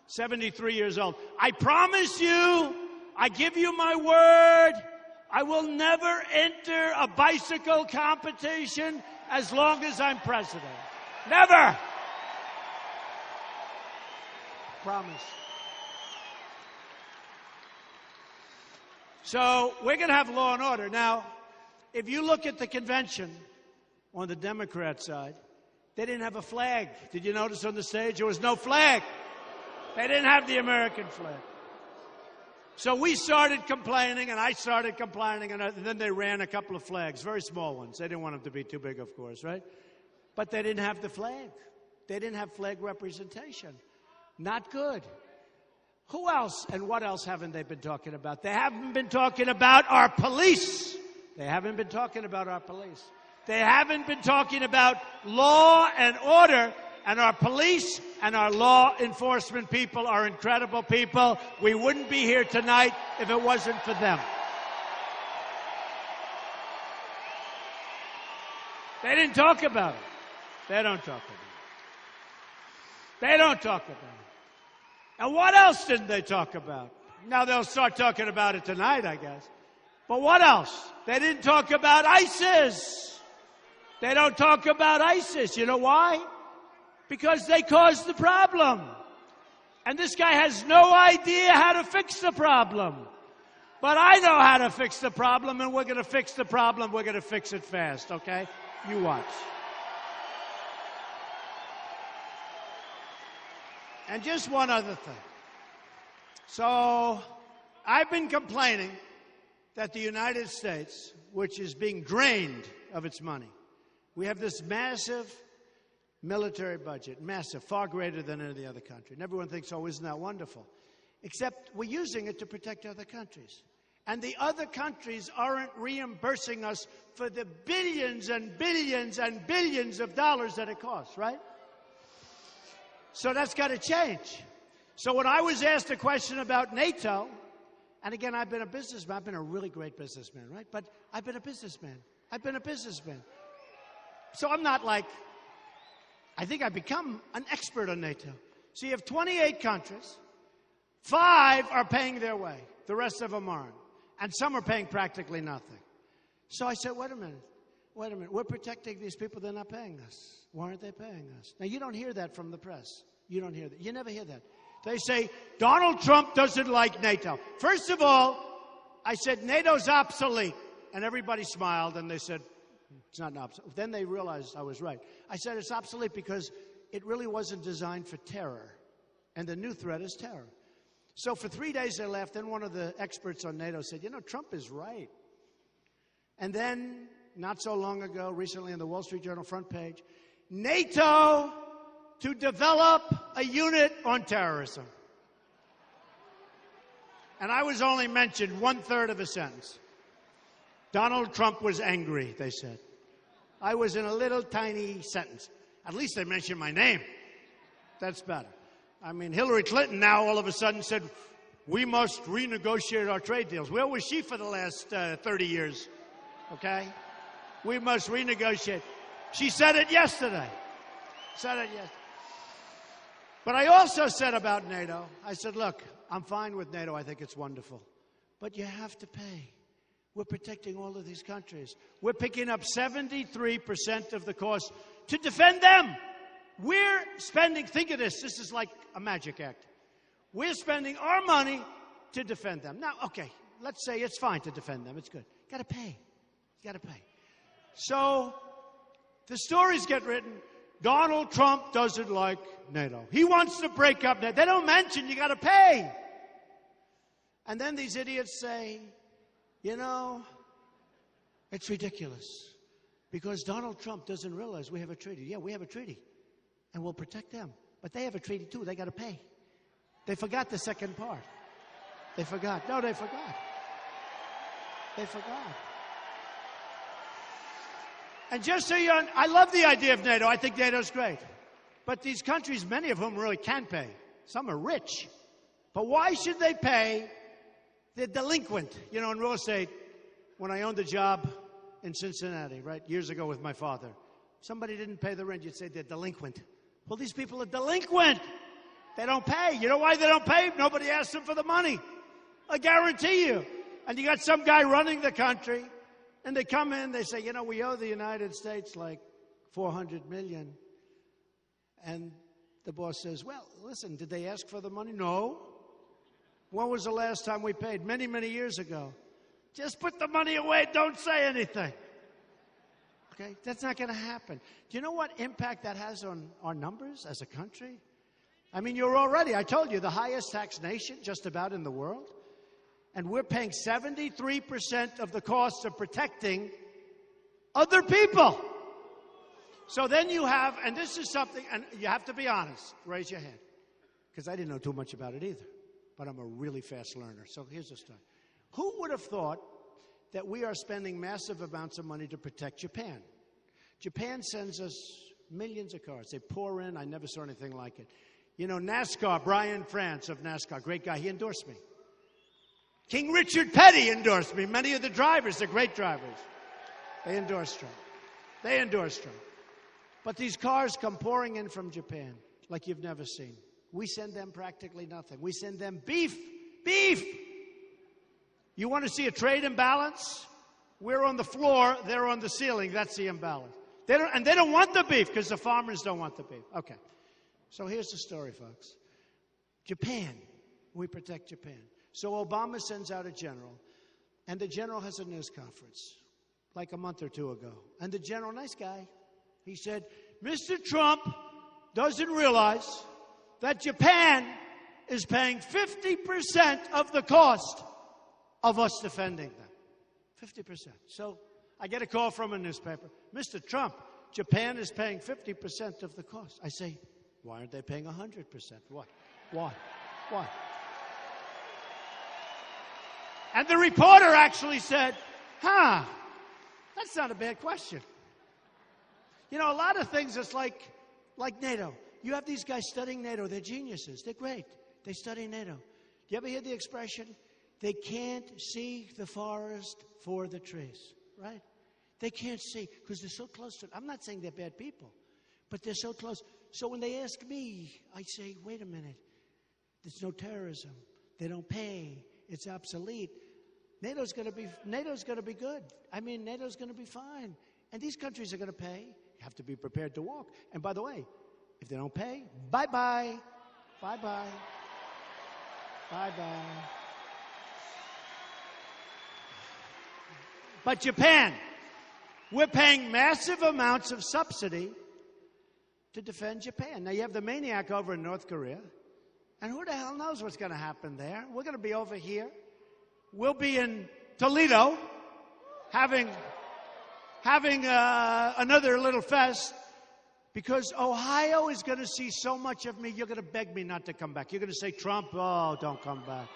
Speaker 1: 73 years old. I promise you, I give you my word, I will never enter a bicycle competition as long as I'm president. Never. Promise. So we're going to have law and order. Now, if you look at the convention on the Democrat side, they didn't have a flag. Did you notice on the stage there was no flag? They didn't have the American flag. So we started complaining, and I started complaining, and then they ran a couple of flags, very small ones. They didn't want them to be too big, of course, right? But they didn't have the flag. They didn't have flag representation. Not good. Who else and what else haven't they been talking about? They haven't been talking about our police. They haven't been talking about our police. They haven't been talking about law and order. And our police and our law enforcement people are incredible people. We wouldn't be here tonight if it wasn't for them. They didn't talk about it. They don't talk about it. They don't talk about it. And what else didn't they talk about? Now they'll start talking about it tonight, I guess. But what else? They didn't talk about ISIS. They don't talk about ISIS. You know why? Because they caused the problem. And this guy has no idea how to fix the problem. But I know how to fix the problem, and we're going to fix the problem. We're going to fix it fast, okay? You watch. And just one other thing. So I've been complaining that the United States, which is being drained of its money, we have this massive military budget, massive, far greater than any other country. And everyone thinks, oh, isn't that wonderful? Except we're using it to protect other countries. And the other countries aren't reimbursing us for the billions and billions and billions of dollars that it costs, right? So that's got to change. So when I was asked a question about NATO, and again, I've been a businessman. I've been a really great businessman, right? But I've been a businessman. So I'm not like, I think I've become an expert on NATO. So you have 28 countries. 5 are paying their way. The rest of them aren't. And some are paying practically nothing. So I said, wait a minute. We're protecting these people. They're not paying us. Why aren't they paying us? Now, you don't hear that from the press. You don't hear that. You never hear that. They say, Donald Trump doesn't like NATO. First of all, I said, NATO's obsolete. And everybody smiled, and they said, it's not obsolete. Then they realized I was right. I said it's obsolete because it really wasn't designed for terror. And the new threat is terror. So for 3 days they laughed. Then one of the experts on NATO said, Trump is right. And then, not so long ago, recently in the Wall Street Journal front page, NATO to develop a unit on terrorism. And I was only mentioned 1/3 of a sentence. Donald Trump was angry, they said. I was in a little tiny sentence. At least they mentioned my name. That's better. I mean, Hillary Clinton now all of a sudden said, we must renegotiate our trade deals. Where was she for the last 30 years? Okay? We must renegotiate. She said it yesterday. But I also said about NATO, I said, look, I'm fine with NATO. I think it's wonderful. But you have to pay. We're protecting all of these countries. We're picking up 73% of the cost to defend them. We're spending, think of this is like a magic act. We're spending our money to defend them. Now, okay, let's say it's fine to defend them. It's good. Got to pay. You got to pay. So the stories get written. Donald Trump doesn't like NATO. He wants to break up NATO. They don't mention you got to pay. And then these idiots say, it's ridiculous because Donald Trump doesn't realize we have a treaty. Yeah, we have a treaty, and we'll protect them. But they have a treaty, too. They got to pay. They forgot the second part. They forgot. No, they forgot. They forgot. And just so you know, I love the idea of NATO. I think NATO's great. But these countries, many of whom really can pay. Some are rich. But why should they pay? They're delinquent. In real estate, when I owned a job in Cincinnati, right, years ago with my father, somebody didn't pay the rent, you'd say they're delinquent. Well, these people are delinquent. They don't pay. You know why they don't pay? Nobody asked them for the money. I guarantee you. And you got some guy running the country, and they come in, they say, we owe the United States like $400 million. And the boss says, well, listen, did they ask for the money? No. When was the last time we paid? Many, many years ago. Just put the money away. Don't say anything. Okay? That's not going to happen. Do you know what impact that has on our numbers as a country? I mean, you're already, I told you, the highest tax nation just about in the world. And we're paying 73% of the cost of protecting other people. So then you have, and this is something, and you have to be honest. Raise your hand. Because I didn't know too much about it either. But I'm a really fast learner. So here's the story. Who would have thought that we are spending massive amounts of money to protect Japan? Japan sends us millions of cars. They pour in. I never saw anything like it. NASCAR, Brian France of NASCAR, great guy. He endorsed me. King Richard Petty endorsed me. Many of the drivers, they're great drivers. They endorsed Trump. But these cars come pouring in from Japan like you've never seen. We send them practically nothing. We send them beef. Beef! You want to see a trade imbalance? We're on the floor, they're on the ceiling. That's the imbalance. They don't want the beef because the farmers don't want the beef. Okay. So here's the story, folks. Japan. We protect Japan. So Obama sends out a general, and the general has a news conference like a month or two ago. And the general, nice guy, he said, Mr. Trump doesn't realize that Japan is paying 50% of the cost of us defending them. 50%. So I get a call from a newspaper. Mr. Trump, Japan is paying 50% of the cost. I say, why aren't they paying 100%? Why? And the reporter actually said, that's not a bad question. A lot of things, it's like NATO. You have these guys studying NATO. They're geniuses. They're great. They study NATO. Do you ever hear the expression, they can't see the forest for the trees, right? They can't see because they're so close to it. I'm not saying they're bad people, but they're so close. So when they ask me, I say, wait a minute. There's no terrorism. They don't pay. It's obsolete. NATO's going to be good. I mean, NATO's going to be fine. And these countries are going to pay. You have to be prepared to walk. And by the way, if they don't pay, bye-bye. Bye-bye. Bye-bye. But Japan, we're paying massive amounts of subsidy to defend Japan. Now, you have the maniac over in North Korea, and who the hell knows what's going to happen there? We're going to be over here. We'll be in Toledo having another little fest because Ohio is going to see so much of me, you're going to beg me not to come back. You're going to say, Trump, oh, don't come back.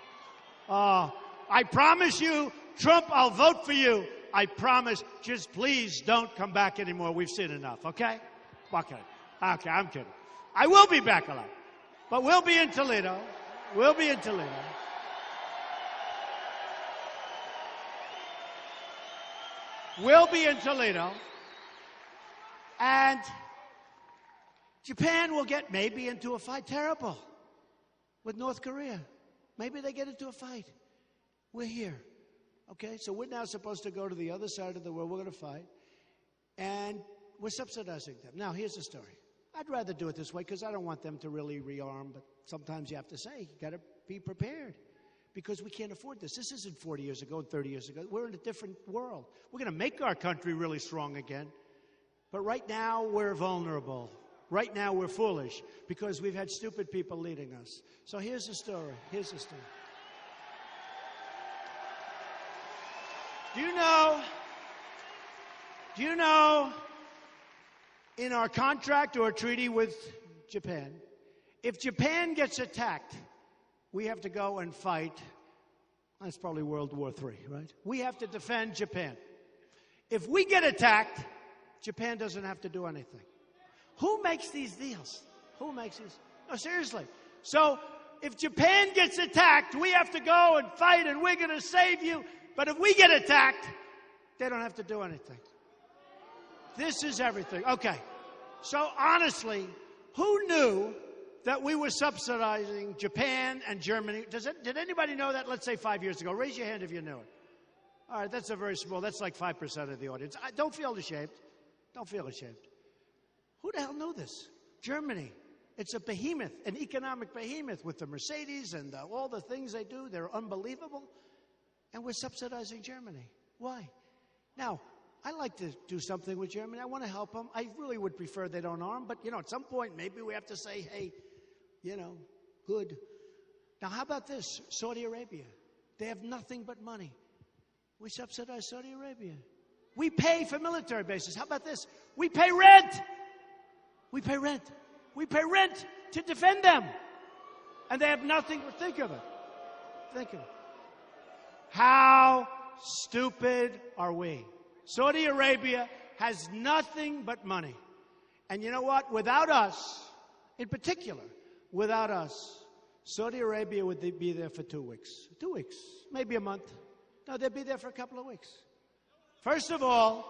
Speaker 1: Oh, I promise you, Trump, I'll vote for you. I promise. Just please don't come back anymore. We've seen enough, okay? Okay, I'm kidding. I will be back alive. But we'll be in Toledo. We'll be in Toledo. We'll be in Toledo. And Japan will get maybe into a fight. Terrible. With North Korea. Maybe they get into a fight. We're here. Okay, so we're now supposed to go to the other side of the world. We're going to fight. And we're subsidizing them. Now, here's the story. I'd rather do it this way because I don't want them to really rearm. But sometimes you have to say, you got to be prepared. Because we can't afford this. This isn't 40 years ago and 30 years ago. We're in a different world. We're going to make our country really strong again. But right now, we're vulnerable. Right now, we're foolish because we've had stupid people leading us. So here's the story. Here's the story. Do you know in our contract or treaty with Japan, if Japan gets attacked, we have to go and fight. That's probably World War III, right? We have to defend Japan. If we get attacked, Japan doesn't have to do anything. Who makes these deals? Who makes these? No, seriously. So if Japan gets attacked, we have to go and fight and we're going to save you. But if we get attacked, they don't have to do anything. This is everything. Okay. So honestly, who knew that we were subsidizing Japan and Germany? Did anybody know that, let's say 5 years ago? Raise your hand if you knew it. All right, that's a very small, that's like 5% of the audience. Don't feel ashamed. Don't feel ashamed. Who the hell knew this? Germany. It's a behemoth, an economic behemoth with the Mercedes and all the things they do. They're unbelievable. And we're subsidizing Germany. Why? Now, I like to do something with Germany. I want to help them. I really would prefer they don't arm. But, at some point, maybe we have to say, hey, good. Now, how about this? Saudi Arabia. They have nothing but money. We subsidize Saudi Arabia. We pay for military bases. How about this? We pay rent. We pay rent. We pay rent to defend them. And they have nothing. Think of it. Think of it. How stupid are we? Saudi Arabia has nothing but money. And you know what? Without us, in particular, without us, Saudi Arabia would be there for 2 weeks. 2 weeks, maybe a month. No, they'd be there for a couple of weeks. First of all,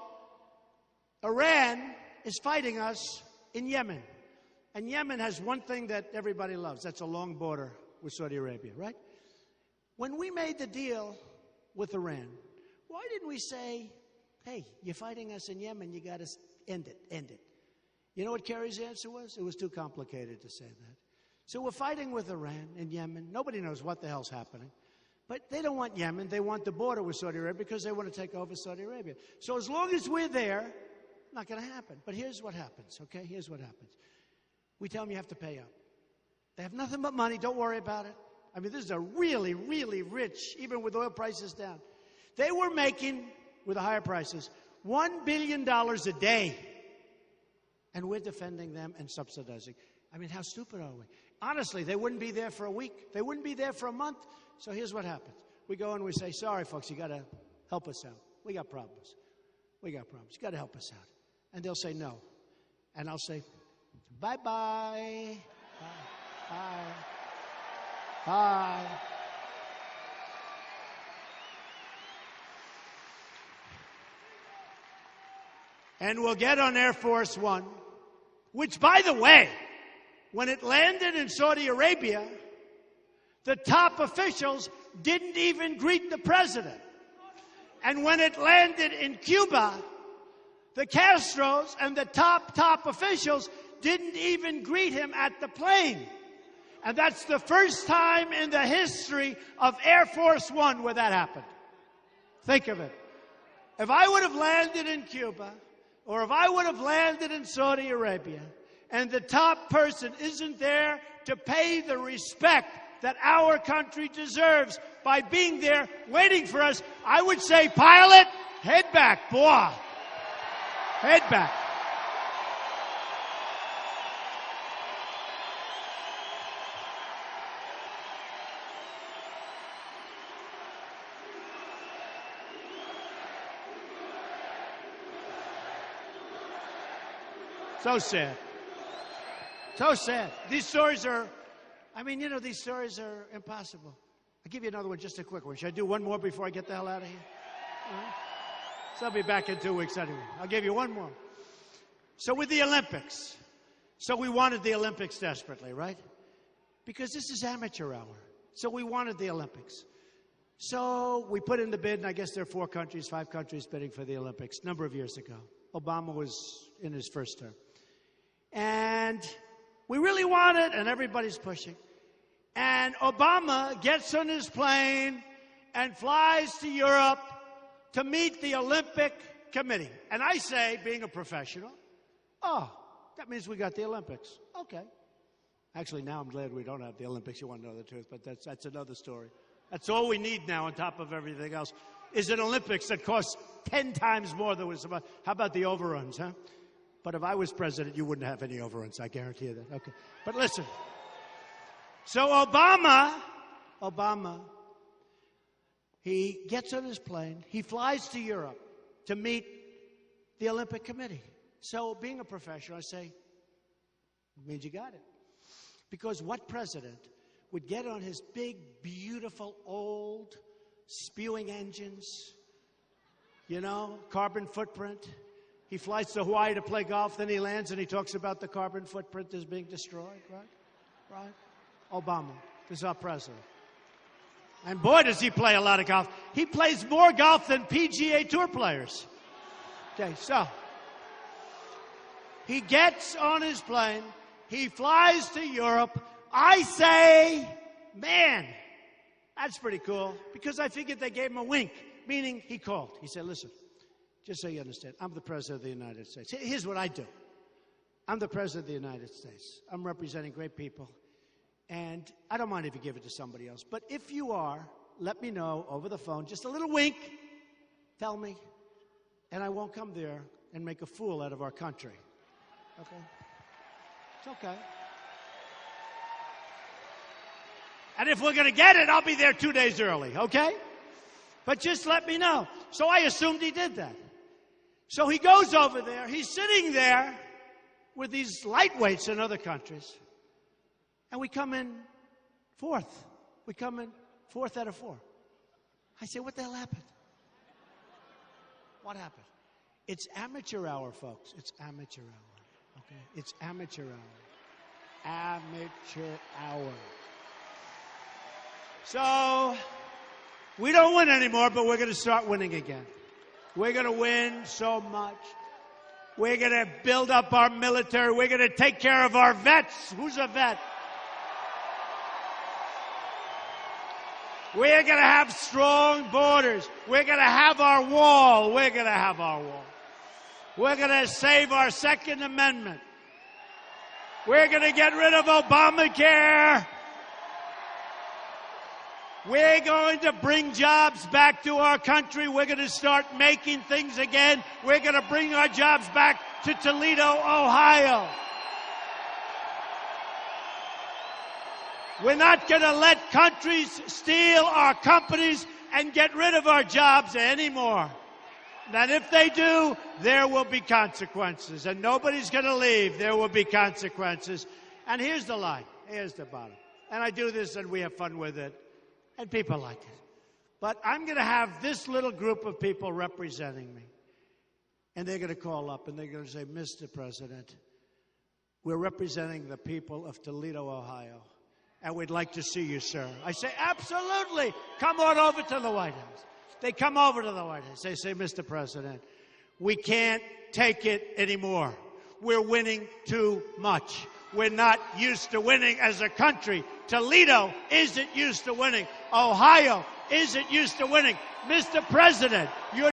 Speaker 1: Iran is fighting us in Yemen. And Yemen has one thing that everybody loves. That's a long border with Saudi Arabia, right? When we made the deal with Iran, why didn't we say, hey, you're fighting us in Yemen, you got to end it. You know what Kerry's answer was? It was too complicated to say that. So we're fighting with Iran and Yemen. Nobody knows what the hell's happening. But they don't want Yemen. They want the border with Saudi Arabia because they want to take over Saudi Arabia. So as long as we're there, not going to happen. But here's what happens, okay? Here's what happens. We tell them you have to pay up. They have nothing but money. Don't worry about it. I mean, this is a really, really rich, even with oil prices down. They were making, with the higher prices, $1 billion a day. And we're defending them and subsidizing. I mean, how stupid are we? Honestly, they wouldn't be there for a week. They wouldn't be there for a month. So here's what happens. We go and we say, sorry, folks, you got to help us out. We got problems. We got problems. You got to help us out. And they'll say no. And I'll say, bye-bye. Bye. Bye. and we'll get on Air Force One, which, by the way, when it landed in Saudi Arabia, the top officials didn't even greet the president. And when it landed in Cuba, the Castros and the top officials didn't even greet him at the plane. And that's the first time in the history of Air Force One where that happened. Think of it. If I would have landed in Cuba, or if I would have landed in Saudi Arabia, and the top person isn't there to pay the respect that our country deserves by being there waiting for us, I would say, pilot, head back, boy. Head back. So sad. So sad. These stories are, these stories are impossible. I'll give you another one, just a quick one. Should I do one more before I get the hell out of here? All right. So I'll be back in 2 weeks anyway. I'll give you one more. So with the Olympics. So we wanted the Olympics desperately, right? Because this is amateur hour. So we wanted the Olympics. So we put in the bid, and I guess there are 5 countries bidding for the Olympics a number of years ago. Obama was in his first term. And we really want it, and everybody's pushing. And Obama gets on his plane and flies to Europe to meet the Olympic Committee. And I say, being a professional, oh, that means we got the Olympics. Okay. Actually, now I'm glad we don't have the Olympics. You want to know the truth, but that's another story. That's all we need now on top of everything else is an Olympics that costs 10 times more than was about. How about the overruns, huh? But if I was president, you wouldn't have any overruns. I guarantee you that. Okay. But listen. So Obama, he gets on his plane. He flies to Europe to meet the Olympic Committee. So being a professional, I say, it means you got it. Because what president would get on his big, beautiful, old, spewing engines, carbon footprint? He flies to Hawaii to play golf, then he lands and he talks about the carbon footprint is being destroyed, right? Obama, this is our president. And boy, does he play a lot of golf. He plays more golf than PGA Tour players. Okay, so he gets on his plane. He flies to Europe. I say, man, that's pretty cool, because I figured they gave him a wink, meaning he called. He said, listen, just so you understand, I'm the President of the United States. Here's what I do. I'm the President of the United States. I'm representing great people. And I don't mind if you give it to somebody else. But if you are, let me know over the phone. Just a little wink. Tell me. And I won't come there and make a fool out of our country. Okay? It's okay. And if we're going to get it, I'll be there 2 days early. Okay? But just let me know. So I assumed he did that. So he goes over there. He's sitting there with these lightweights in other countries. And we come in fourth. We come in fourth out of 4. I say, what the hell happened? What happened? It's amateur hour, folks. It's amateur hour. Okay? It's amateur hour. Amateur hour. So we don't win anymore, but we're going to start winning again. We're going to win so much. We're going to build up our military. We're going to take care of our vets. Who's a vet? We're going to have strong borders. We're going to have our wall. We're going to have our wall. We're going to save our Second Amendment. We're going to get rid of Obamacare. We're going to bring jobs back to our country. We're going to start making things again. We're going to bring our jobs back to Toledo, Ohio. We're not going to let countries steal our companies and get rid of our jobs anymore. And if they do, there will be consequences. And nobody's going to leave. There will be consequences. And here's the line. Here's the bottom. And I do this and we have fun with it. And people like it. But I'm going to have this little group of people representing me. And they're going to call up and they're going to say, Mr. President, we're representing the people of Toledo, Ohio, and we'd like to see you, sir. I say, absolutely. Come on over to the White House. They come over to the White House. They say, Mr. President, we can't take it anymore. We're winning too much. We're not used to winning as a country. Toledo isn't used to winning. Ohio isn't used to winning. Mr. President, you're